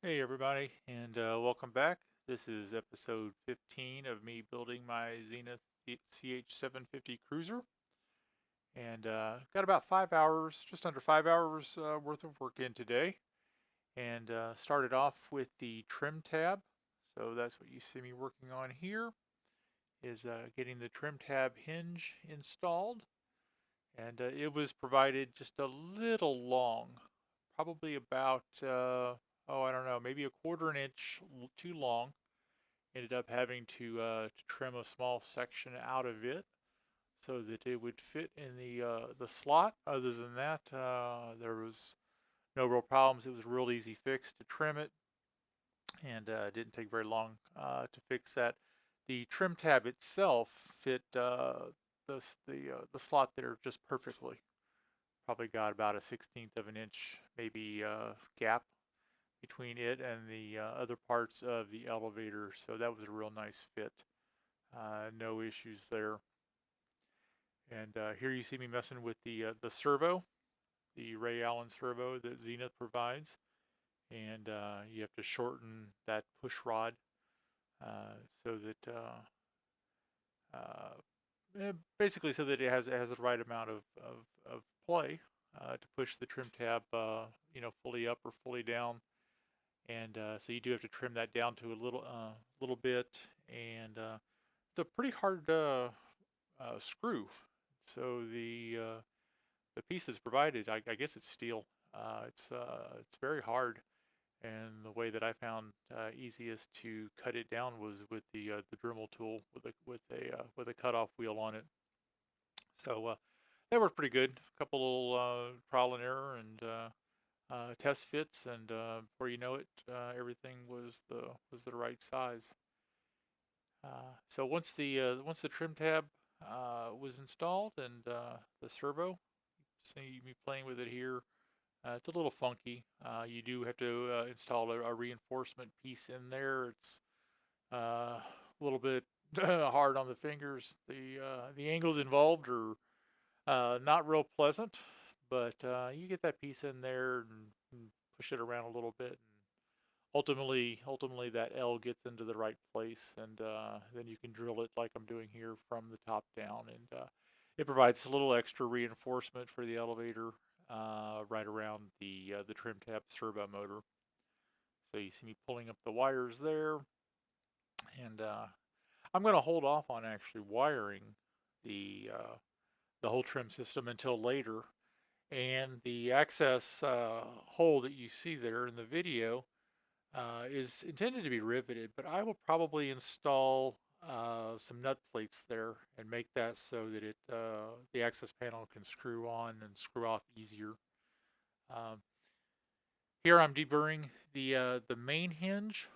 Hey everybody, and welcome back. This is episode 15 of me building my Zenith CH750 Cruiser, and got about 5 hours, just under 5 hours worth of work in today, and started off with the trim tab. So that's what you see me working on here, is getting the trim tab hinge installed, and it was provided just a little long, probably about I don't know, maybe a quarter an inch too long. Ended up having to trim a small section out of it so that it would fit in the slot. Other than that, there was no real problems. It was a real easy fix to trim it, and didn't take very long to fix that. The trim tab itself fit the slot there just perfectly. Probably got about a 16th of an inch, maybe gap between it and the other parts of the elevator, so that was a real nice fit. No issues there. And here you see me messing with the servo, the Ray Allen servo that Zenith provides, and you have to shorten that push rod so that basically so that it has the right amount of play to push the trim tab, fully up or fully down. And so you do have to trim that down to a little bit, and it's a pretty hard screw. So the piece that's provided, I guess it's steel. It's very hard, and the way that I found easiest to cut it down was with the Dremel tool with a cutoff wheel on it. So that worked pretty good. A couple little trial and error and test fits, and before you know it, everything was the right size. So once the trim tab was installed and the servo, see me playing with it here. It's a little funky. You do have to install a reinforcement piece in there. It's a little bit hard on the fingers. The angles involved are not real pleasant, but you get that piece in there and push it around a little bit, and ultimately that L gets into the right place, and then you can drill it like I'm doing here from the top down, and it provides a little extra reinforcement for the elevator right around the trim tab servo motor. So you see me pulling up the wires there, and I'm going to hold off on actually wiring the whole trim system until later. And the access hole that you see there in the video is intended to be riveted, but I will probably install some nut plates there and make that so that the access panel can screw on and screw off easier. Um, Here I'm deburring the main hinge.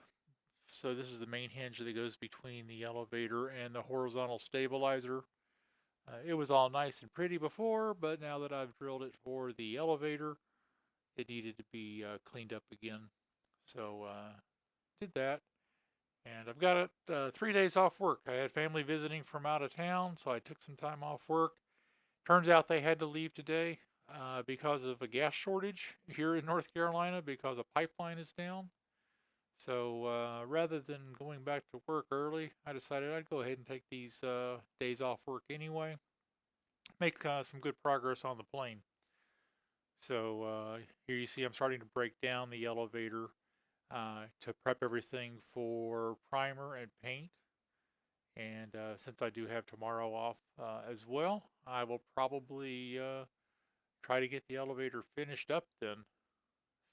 So this is the main hinge that goes between the elevator and the horizontal stabilizer. It was all nice and pretty before, but now that I've drilled it for the elevator, it needed to be cleaned up again. So did that. And I've got 3 days off work. I had family visiting from out of town, so I took some time off work. Turns out they had to leave today because of a gas shortage here in North Carolina because a pipeline is down. So rather than going back to work early, I decided I'd go ahead and take these days off work anyway, make some good progress on the plane. So here you see I'm starting to break down the elevator to prep everything for primer and paint. And since I do have tomorrow off as well, I will probably try to get the elevator finished up then.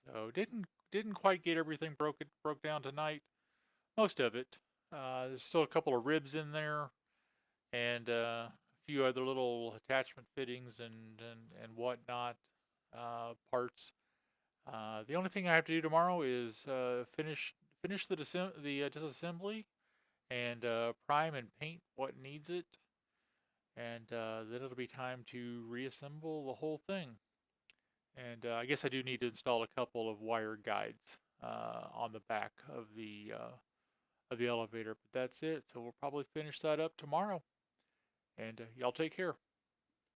So didn't quite get everything broke down tonight. Most of it. There's still a couple of ribs in there, and a few other little attachment fittings and whatnot parts. The only thing I have to do tomorrow is finish the disassembly and prime and paint what needs it, and then it'll be time to reassemble the whole thing. And I guess I do need to install a couple of wire guides on the back of the elevator, but that's it. So we'll probably finish that up tomorrow. And y'all take care.